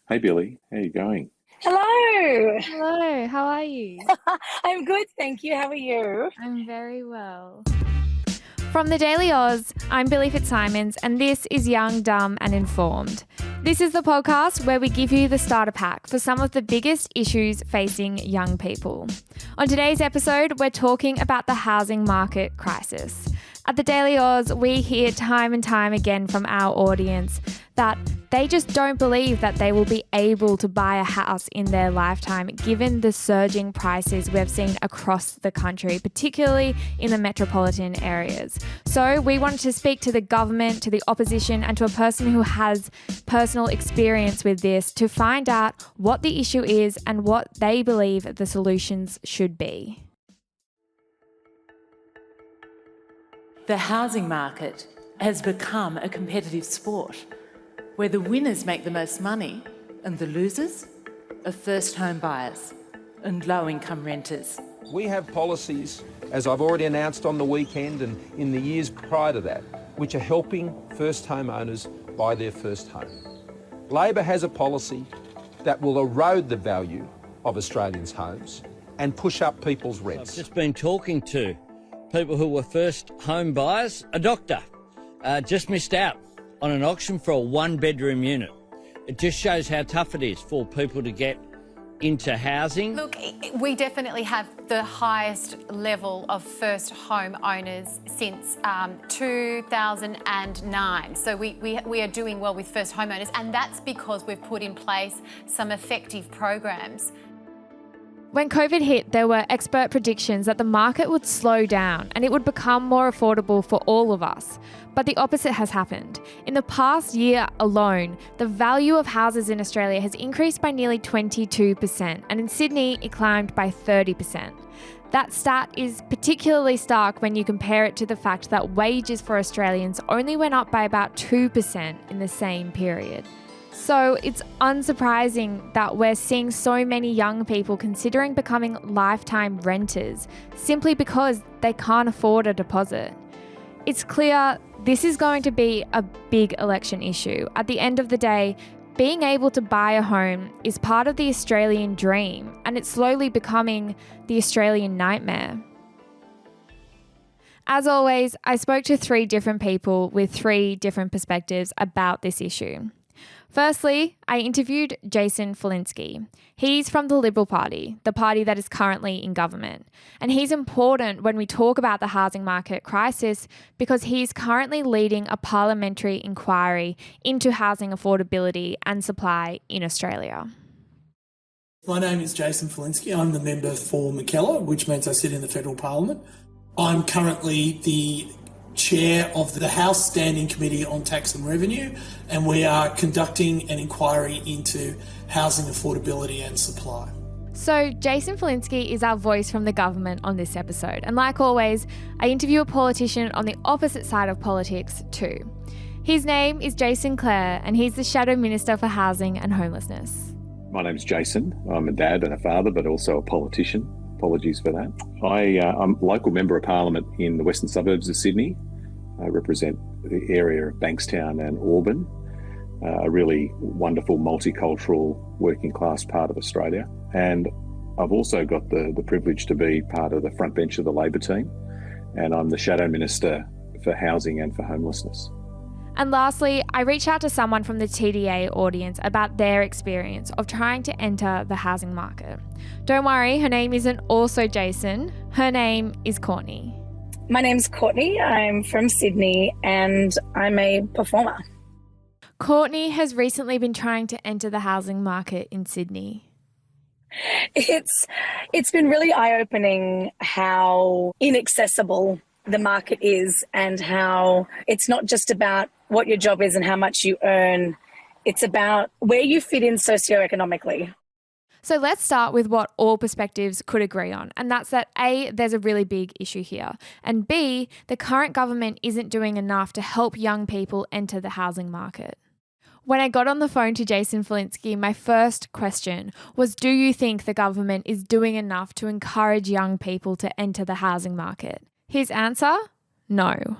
Hey Billy, how you going? Hello. Hello, how are you? I'm good, thank you. How are you? I'm very well. From the Daily Aus, I'm Billi FitzSimons, and this is Young, Dumb and Informed. This is the podcast where we give you the starter pack for some of the biggest issues facing young people. On today's episode, we're talking about the housing market crisis. At the Daily Aus, we hear time and time again from our audience that they just don't believe that they will be able to buy a house in their lifetime given the surging prices we've seen across the country, particularly in the metropolitan areas. So we wanted to speak to the government, to the opposition, and to a person who has personal experience with this to find out what the issue is and what they believe the solutions should be. The housing market has become a competitive sport where the winners make the most money and the losers are first home buyers and low-income renters. We have policies, as I've already announced on the weekend and in the years prior to that, which are helping first home owners buy their first home. Labor has a policy that will erode the value of Australians' homes and push up people's rents. I've just been talking to people who were first home buyers. A doctor just missed out on an auction for a one-bedroom unit. It just shows how tough it is for people to get into housing. Look, we definitely have the highest level of first home owners since 2009. So we are doing well with first homeowners, and that's because we've put in place some effective programs. When COVID hit, there were expert predictions that the market would slow down and it would become more affordable for all of us. But the opposite has happened. In the past year alone, the value of houses in Australia has increased by nearly 22%, and in Sydney, it climbed by 30%. That stat is particularly stark when you compare it to the fact that wages for Australians only went up by about 2% in the same period. So it's unsurprising that we're seeing so many young people considering becoming lifetime renters simply because they can't afford a deposit. It's clear this is going to be a big election issue. At the end of the day, being able to buy a home is part of the Australian dream, and it's slowly becoming the Australian nightmare. As always, I spoke to 3 different people with 3 different perspectives about this issue. Firstly, I interviewed Jason Falinski. He's from the Liberal Party, the party that is currently in government. And he's important when we talk about the housing market crisis because he's currently leading a parliamentary inquiry into housing affordability and supply in Australia. My name is Jason Falinski. I'm the member for Mackellar, which means I sit in the federal parliament. I'm currently the chair of the House Standing Committee on Tax and Revenue, and we are conducting an inquiry into housing affordability and supply. So Jason Falinski is our voice from the government on this episode. And like always, I interview a politician on the opposite side of politics too. His name is Jason Clare, and he's the Shadow Minister for Housing and Homelessness. My name's Jason. I'm a dad and a father, but also a politician. Apologies for that. I'm a local member of Parliament in the western suburbs of Sydney. I represent the area of Bankstown and Auburn, a really wonderful multicultural working class part of Australia. And I've also got the privilege to be part of the front bench of the Labor team, and I'm the Shadow Minister for Housing and for Homelessness. And lastly, I reached out to someone from the TDA audience about their experience of trying to enter the housing market. Don't worry, her name isn't also Jason. Her name is Courtney. My name's Courtney. I'm from Sydney and I'm a performer. Courtney has recently been trying to enter the housing market in Sydney. It's been really eye-opening how inaccessible the market is and how it's not just about what your job is and how much you earn. It's about where you fit in socioeconomically. So let's start with what all perspectives could agree on, and that's that A, there's a really big issue here, and B, the current government isn't doing enough to help young people enter the housing market. When I got on the phone to Jason Falinski, my first question was, do you think the government is doing enough to encourage young people to enter the housing market? His answer? No.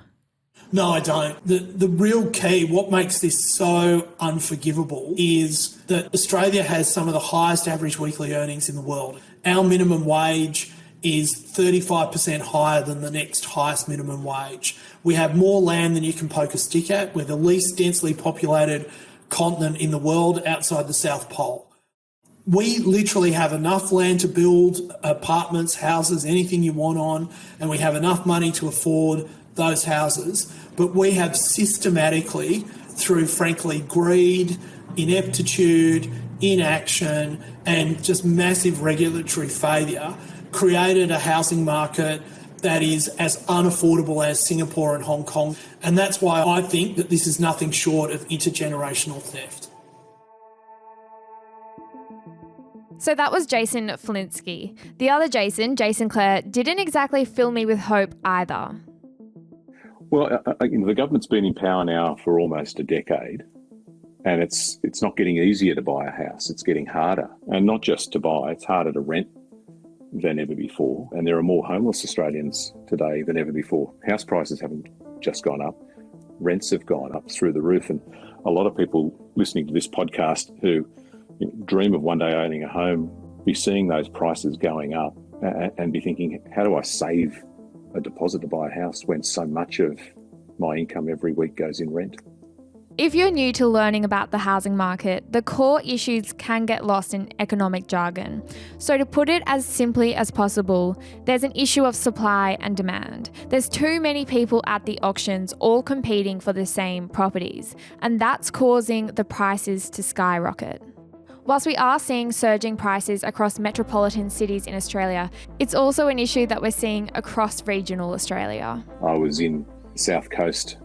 No, I don't. The real key, what makes this so unforgivable, is that Australia has some of the highest average weekly earnings in the world. Our minimum wage is 35% higher than the next highest minimum wage. We have more land than you can poke a stick at. We're the least densely populated continent in the world outside the South Pole. We literally have enough land to build apartments, houses, anything you want on, and we have enough money to afford those houses. But we have systematically, through frankly greed, ineptitude, inaction, and just massive regulatory failure, created a housing market that is as unaffordable as Singapore and Hong Kong. And that's why I think that this is nothing short of intergenerational theft. So that was Jason Flinsky. The other Jason Clare, didn't exactly fill me with hope either. Well, the government's been in power now for almost a decade, and it's not getting easier to buy a house. It's getting harder, and not just to buy, it's harder to rent than ever before. And there are more homeless Australians today than ever before. House prices haven't just gone up, rents have gone up through the roof. And a lot of people listening to this podcast who dream of one day owning a home, be seeing those prices going up and be thinking, how do I save a deposit to buy a house when so much of my income every week goes in rent? If you're new to learning about the housing market, the core issues can get lost in economic jargon. So to put it as simply as possible, there's an issue of supply and demand. There's too many people at the auctions all competing for the same properties, and that's causing the prices to skyrocket. Whilst we are seeing surging prices across metropolitan cities in Australia, it's also an issue that we're seeing across regional Australia. I was in the south coast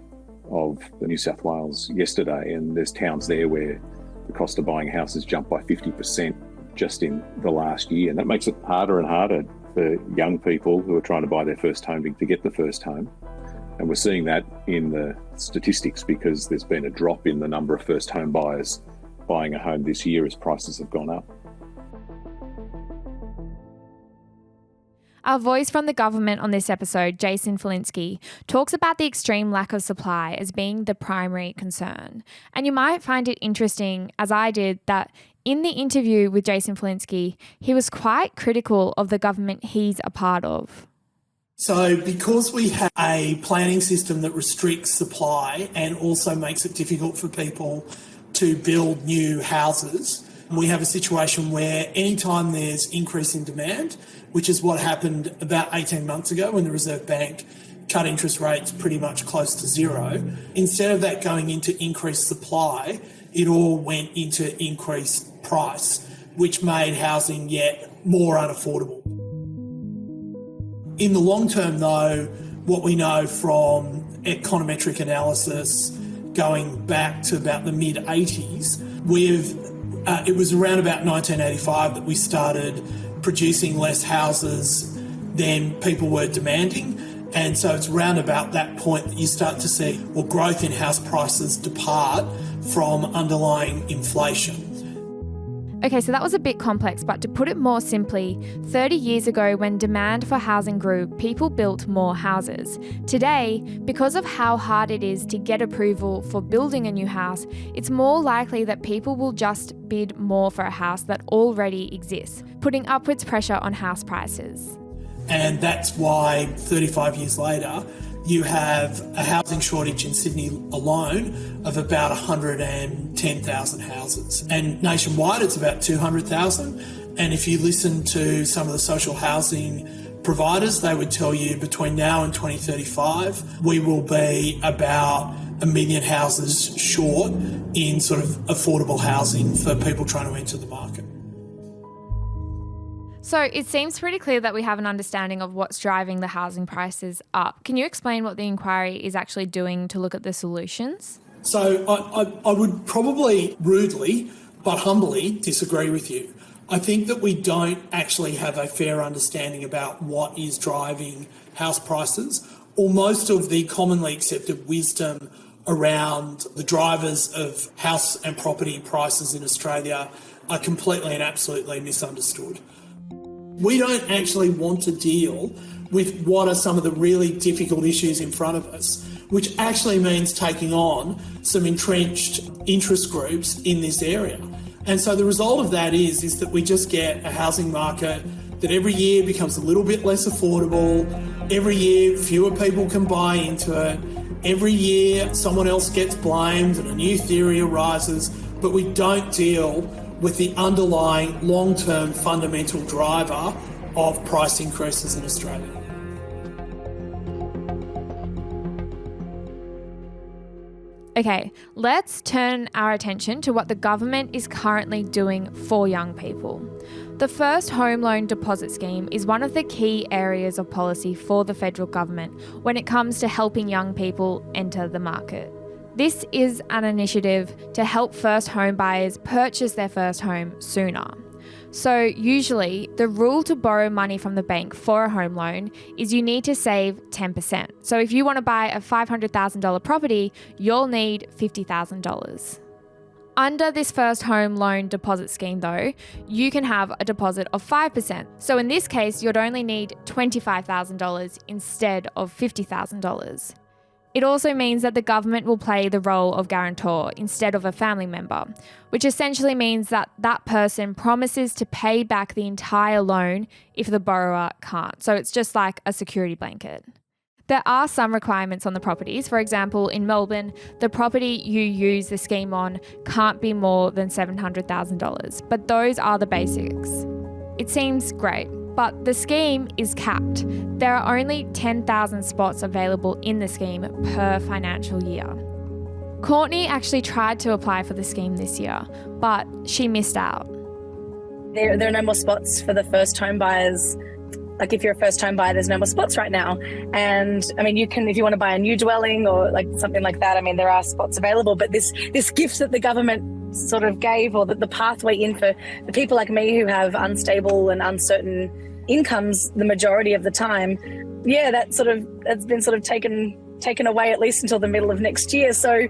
of the New South Wales yesterday, and there's towns there where the cost of buying houses jumped by 50% just in the last year. And that makes it harder and harder for young people who are trying to buy their first home to get the first home. And we're seeing that in the statistics because there's been a drop in the number of first home buyers buying a home this year as prices have gone up. Our voice from the government on this episode, Jason Flinsky, talks about the extreme lack of supply as being the primary concern. And you might find it interesting, as I did, that in the interview with Jason Flinsky, he was quite critical of the government he's a part of. So because we have a planning system that restricts supply and also makes it difficult for people to build new houses, we have a situation where anytime there's increase in demand, which is what happened about 18 months ago when the Reserve Bank cut interest rates pretty much close to zero, instead of that going into increased supply, it all went into increased price, which made housing yet more unaffordable. In the long term, though, what we know from econometric analysis going back to about the mid-80s, it was around about 1985 that we started producing less houses than people were demanding. And so it's around about that point that you start to see growth in house prices depart from underlying inflation. Okay, so that was a bit complex, but to put it more simply, 30 years ago when demand for housing grew, people built more houses. Today, because of how hard it is to get approval for building a new house, it's more likely that people will just bid more for a house that already exists, putting upwards pressure on house prices. And that's why 35 years later, you have a housing shortage in Sydney alone of about 110,000 houses. And nationwide, it's about 200,000. And if you listen to some of the social housing providers, they would tell you between now and 2035, we will be about 1 million houses short in sort of affordable housing for people trying to enter the market. So it seems pretty clear that we have an understanding of what's driving the housing prices up. Can you explain what the inquiry is actually doing to look at the solutions? So I would probably rudely but humbly disagree with you. I think that we don't actually have a fair understanding about what is driving house prices, or most of the commonly accepted wisdom around the drivers of house and property prices in Australia are completely and absolutely misunderstood. We don't actually want to deal with what are some of the really difficult issues in front of us, which actually means taking on some entrenched interest groups in this area. And so the result of that is that we just get a housing market that every year becomes a little bit less affordable. Every year, fewer people can buy into it. Every year, someone else gets blamed and a new theory arises, but we don't deal with the underlying long-term fundamental driver of price increases in Australia. Okay, let's turn our attention to what the government is currently doing for young people. The First Home Loan Deposit Scheme is one of the key areas of policy for the federal government when it comes to helping young people enter the market. This is an initiative to help first home buyers purchase their first home sooner. So usually, the rule to borrow money from the bank for a home loan is you need to save 10%. So if you want to buy a $500,000 property, you'll need $50,000. Under this First Home Loan Deposit Scheme though, you can have a deposit of 5%. So in this case, you'd only need $25,000 instead of $50,000. It also means that the government will play the role of guarantor instead of a family member, which essentially means that that person promises to pay back the entire loan if the borrower can't. So it's just like a security blanket. There are some requirements on the properties. For example, in Melbourne, the property you use the scheme on can't be more than $700,000, but those are the basics. It seems great, but the scheme is capped. There are only 10,000 spots available in the scheme per financial year. Courtney actually tried to apply for the scheme this year, but she missed out. There are no more spots for the first home buyers. Like if you're a first home buyer, there's no more spots right now. And I mean, you can, if you want to buy a new dwelling or like something like that, I mean, there are spots available, but this gift that the government sort of gave, or the pathway in for the people like me who have unstable and uncertain incomes the majority of the time, that's been sort of taken away at least until the middle of next year. So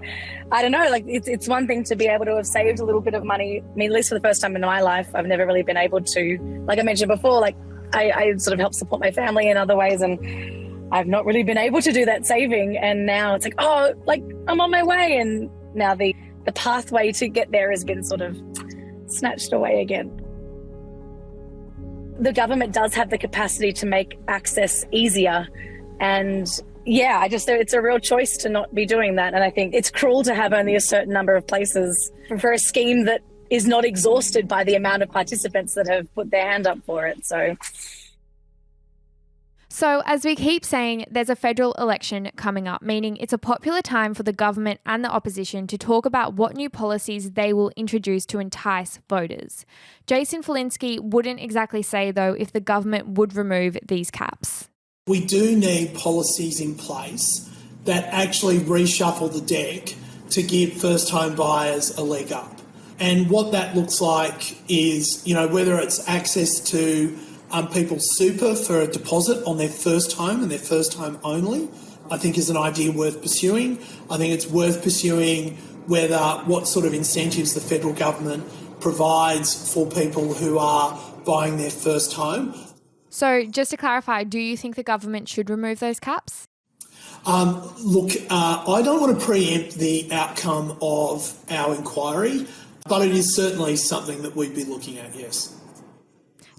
I don't know, like it's one thing to be able to have saved a little bit of money. I mean, at least for the first time in my life, I've never really been able to, like I mentioned before, like I sort of help support my family in other ways, and I've not really been able to do that saving. And now it's like, oh, like I'm on my way. And now the pathway to get there has been sort of snatched away again. The government does have the capacity to make access easier. And it's a real choice to not be doing that. And I think it's cruel to have only a certain number of places for a scheme that is not exhausted by the amount of participants that have put their hand up for it. So as we keep saying, there's a federal election coming up, meaning it's a popular time for the government and the opposition to talk about what new policies they will introduce to entice voters. Jason Falinski wouldn't exactly say, though, if the government would remove these caps. We do need policies in place that actually reshuffle the deck to give first home buyers a leg up. And what that looks like is, whether it's access to people's super for a deposit on their first home and their first home only, I think is an idea worth pursuing. I think it's worth pursuing what sort of incentives the federal government provides for people who are buying their first home. So just to clarify, do you think the government should remove those caps? I don't want to preempt the outcome of our inquiry, but it is certainly something that we'd be looking at, yes.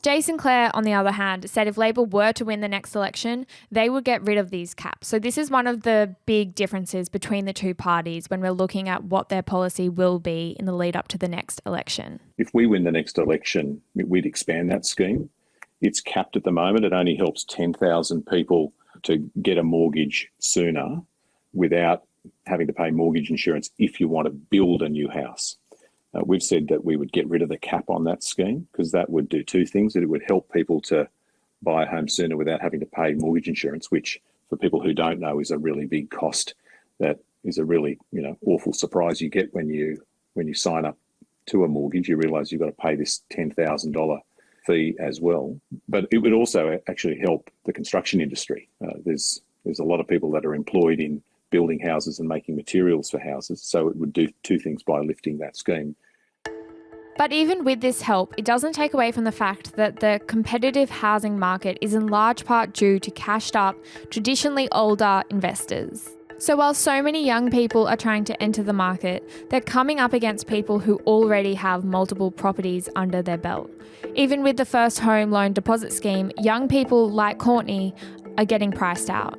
Jason Clare, on the other hand, said if Labor were to win the next election, they would get rid of these caps. So this is one of the big differences between the two parties when we're looking at what their policy will be in the lead up to the next election. If we win the next election, we'd expand that scheme. It's capped at the moment. It only helps 10,000 people to get a mortgage sooner without having to pay mortgage insurance if you want to build a new house. We've said that we would get rid of the cap on that scheme because that would do two things. It would help people to buy a home sooner without having to pay mortgage insurance, which for people who don't know is a really big cost. That is a really awful surprise you get when you sign up to a mortgage. You realise you've got to pay this $10,000 fee as well. But it would also actually help the construction industry. There's a lot of people that are employed in building houses and making materials for houses. So it would do two things by lifting that scheme. But even with this help, it doesn't take away from the fact that the competitive housing market is in large part due to cashed up, traditionally older investors. So while so many young people are trying to enter the market, they're coming up against people who already have multiple properties under their belt. Even with the first home loan deposit scheme, young people like Courtney are getting priced out.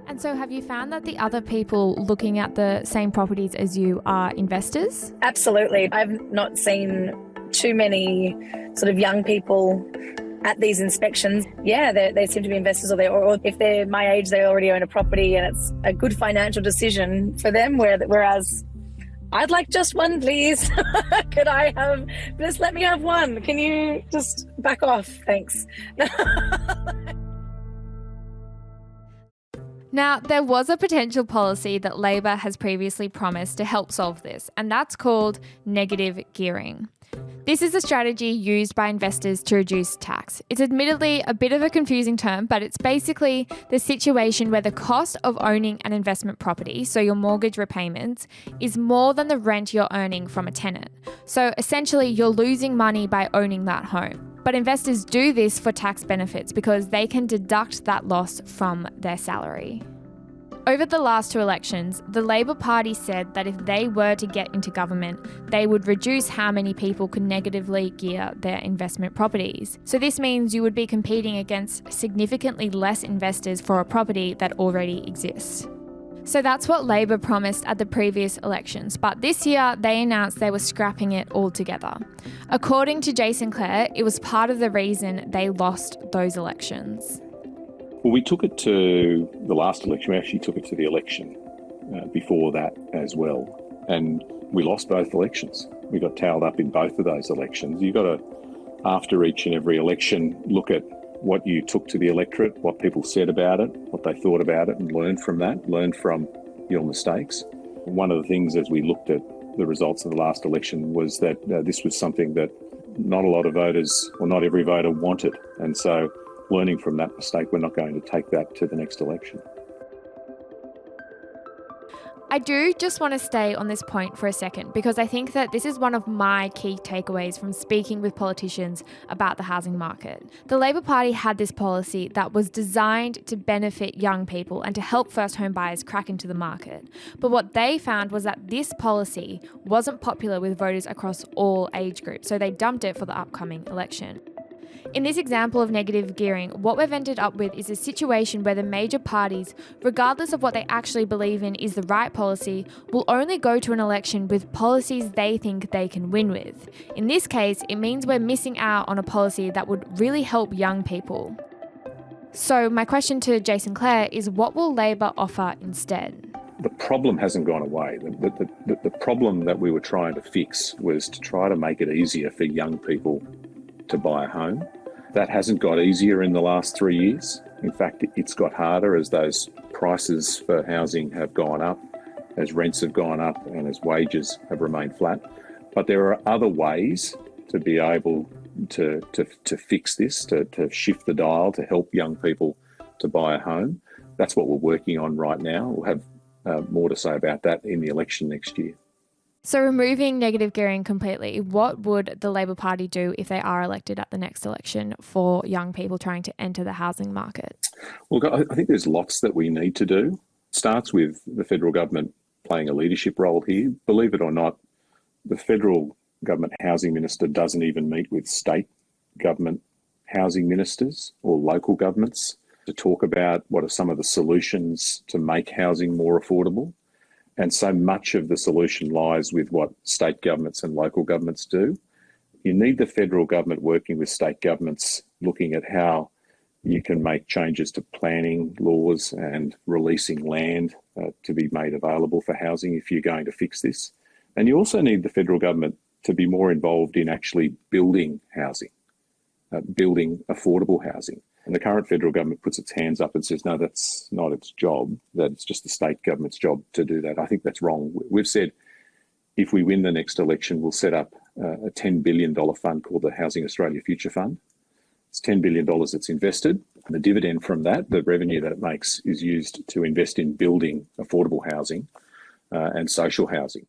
And so have you found that the other people looking at the same properties as you are investors? Absolutely. I've not seen too many sort of young people at these inspections. Yeah, they seem to be investors, or if they're my age, they already own a property and it's a good financial decision for them, whereas I'd like just one, please. Could I have, just let me have one. Can you just back off? Thanks. Now, there was a potential policy that Labor has previously promised to help solve this, and that's called negative gearing. This is a strategy used by investors to reduce tax. It's admittedly a bit of a confusing term, but it's basically the situation where the cost of owning an investment property, so your mortgage repayments, is more than the rent you're earning from a tenant. So essentially, you're losing money by owning that home. But investors do this for tax benefits because they can deduct that loss from their salary. Over the last two elections, the Labor Party said that if they were to get into government, they would reduce how many people could negatively gear their investment properties. So this means you would be competing against significantly less investors for a property that already exists. So that's what Labor promised at the previous elections, but this year they announced they were scrapping it altogether. According to Jason Clare, it was part of the reason they lost those elections. Well, we took it to the last election. We actually took it to the election before that as well. And we lost both elections. We got towed up in both of those elections. You've got to, after each and every election, look at what you took to the electorate, what people said about it, what they thought about it, and learn from that, learn from your mistakes. One of the things as we looked at the results of the last election was that this was something that not a lot of voters, or not every voter, wanted. And so learning from that mistake, we're not going to take that to the next election. I do just want to stay on this point for a second because I think that this is one of my key takeaways from speaking with politicians about the housing market. The Labor Party had this policy that was designed to benefit young people and to help first home buyers crack into the market. But what they found was that this policy wasn't popular with voters across all age groups, so they dumped it for the upcoming election. In this example of negative gearing, what we've ended up with is a situation where the major parties, regardless of what they actually believe in is the right policy, will only go to an election with policies they think they can win with. In this case, it means we're missing out on a policy that would really help young people. So my question to Jason Clare is, what will Labor offer instead? The problem hasn't gone away. The problem that we were trying to fix was to try to make it easier for young people to buy a home. That hasn't got easier in the last 3 years. In fact, it's got harder as those prices for housing have gone up, as rents have gone up, and as wages have remained flat. But there are other ways to be able to fix this, to shift the dial, to help young people to buy a home. That's what we're working on right now. We'll have more to say about that in the election next year. So removing negative gearing completely, what would the Labor Party do if they are elected at the next election for young people trying to enter the housing market? Well, I think there's lots that we need to do. It starts with the federal government playing a leadership role here. Believe it or not, the federal government housing minister doesn't even meet with state government housing ministers or local governments to talk about what are some of the solutions to make housing more affordable. And so much of the solution lies with what state governments and local governments do. You need the federal government working with state governments, looking at how you can make changes to planning laws and releasing land to be made available for housing if you're going to fix this. And you also need the federal government to be more involved in actually building housing, building affordable housing. And the current federal government puts its hands up and says, no, that's not its job, that it's just the state government's job to do that. I think that's wrong. We've said if we win the next election, we'll set up a $10 billion fund called the Housing Australia Future Fund. It's $10 billion that's invested, and the dividend from that, the revenue that it makes, is used to invest in building affordable housing and social housing.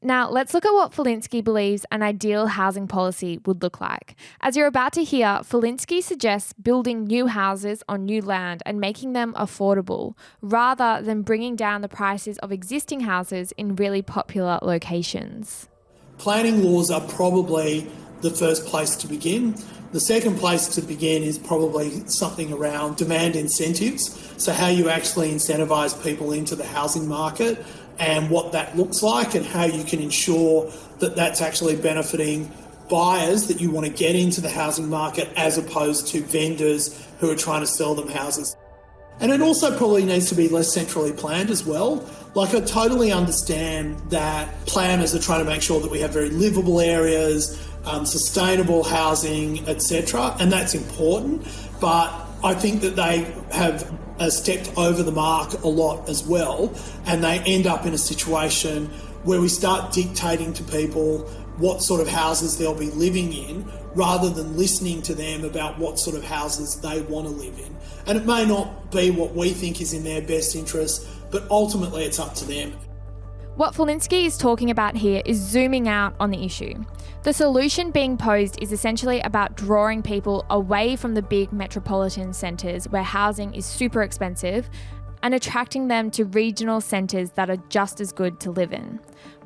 Now, let's look at what Falinsky believes an ideal housing policy would look like. As you're about to hear, Falinsky suggests building new houses on new land and making them affordable, rather than bringing down the prices of existing houses in really popular locations. Planning laws are probably the first place to begin. The second place to begin is probably something around demand incentives, so how you actually incentivise people into the housing market and what that looks like and how you can ensure that that's actually benefiting buyers that you want to get into the housing market as opposed to vendors who are trying to sell them houses. And it also probably needs to be less centrally planned as well. Like, I totally understand that planners are trying to make sure that we have very livable areas, sustainable housing, etc., and that's important, but I think that they have stepped over the mark a lot as well, and they end up in a situation where we start dictating to people what sort of houses they'll be living in rather than listening to them about what sort of houses they want to live in. And it may not be what we think is in their best interest, but ultimately it's up to them. What Falinsky is talking about here is zooming out on the issue. The solution being posed is essentially about drawing people away from the big metropolitan centres where housing is super expensive and attracting them to regional centres that are just as good to live in.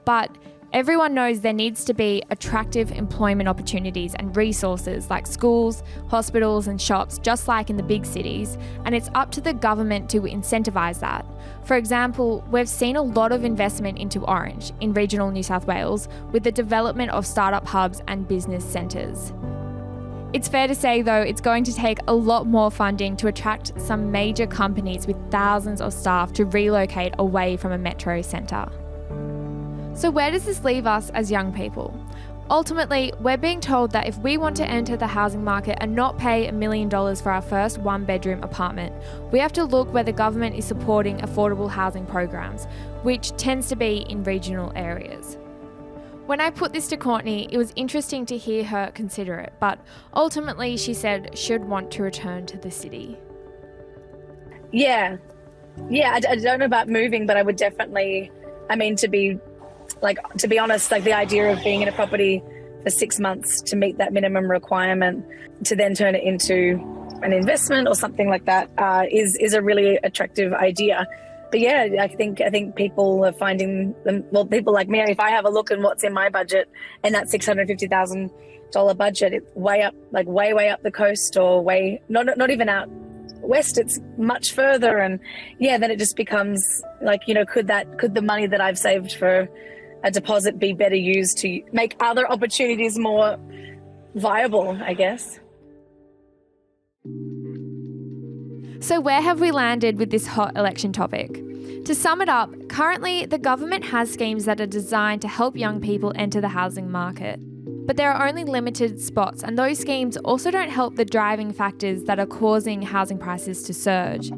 But everyone knows there needs to be attractive employment opportunities and resources like schools, hospitals and shops, just like in the big cities, and it's up to the government to incentivise that. For example, we've seen a lot of investment into Orange in regional New South Wales with the development of startup hubs and business centres. It's fair to say, though, it's going to take a lot more funding to attract some major companies with thousands of staff to relocate away from a metro centre. So where does this leave us as young people? Ultimately, we're being told that if we want to enter the housing market and not pay $1 million for our first one-bedroom apartment, we have to look where the government is supporting affordable housing programs, which tends to be in regional areas. When I put this to Courtney, it was interesting to hear her consider it, but ultimately she said she'd want to return to the city. Yeah, I don't know about moving, but I would definitely, to be honest, like the idea of being in a property for 6 months to meet that minimum requirement, to then turn it into an investment or something like that, is a really attractive idea. But yeah, I think people are finding them. Well, people like me, if I have a look at what's in my budget and that $650,000 budget, it's way up the coast, or not even out west. It's much further, and then it just becomes like, could the money that I've saved for a deposit be better used to make other opportunities more viable, I guess. So where have we landed with this hot election topic? To sum it up, currently the government has schemes that are designed to help young people enter the housing market. But there are only limited spots, and those schemes also don't help the driving factors that are causing housing prices to surge.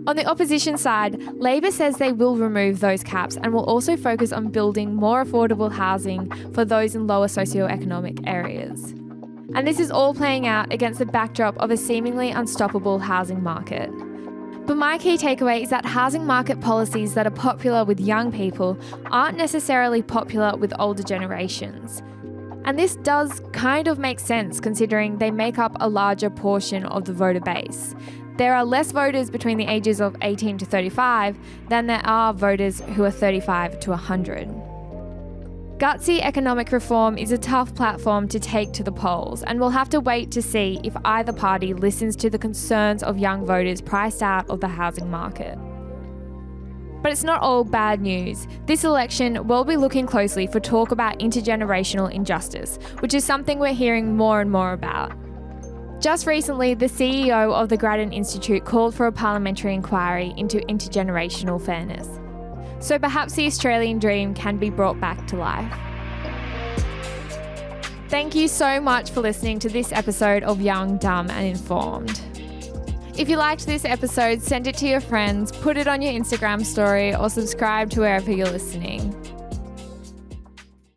On the opposition side, Labor says they will remove those caps and will also focus on building more affordable housing for those in lower socioeconomic areas. And this is all playing out against the backdrop of a seemingly unstoppable housing market. But my key takeaway is that housing market policies that are popular with young people aren't necessarily popular with older generations. And this does kind of make sense considering they make up a larger portion of the voter base. There are less voters between the ages of 18 to 35 than there are voters who are 35 to 100. Gutsy economic reform is a tough platform to take to the polls, and we'll have to wait to see if either party listens to the concerns of young voters priced out of the housing market. But it's not all bad news. This election, we'll be looking closely for talk about intergenerational injustice, which is something we're hearing more and more about. Just recently, the CEO of the Grattan Institute called for a parliamentary inquiry into intergenerational fairness. So perhaps the Australian dream can be brought back to life. Thank you so much for listening to this episode of Young, Dumb and Informed. If you liked this episode, send it to your friends, put it on your Instagram story, or subscribe to wherever you're listening.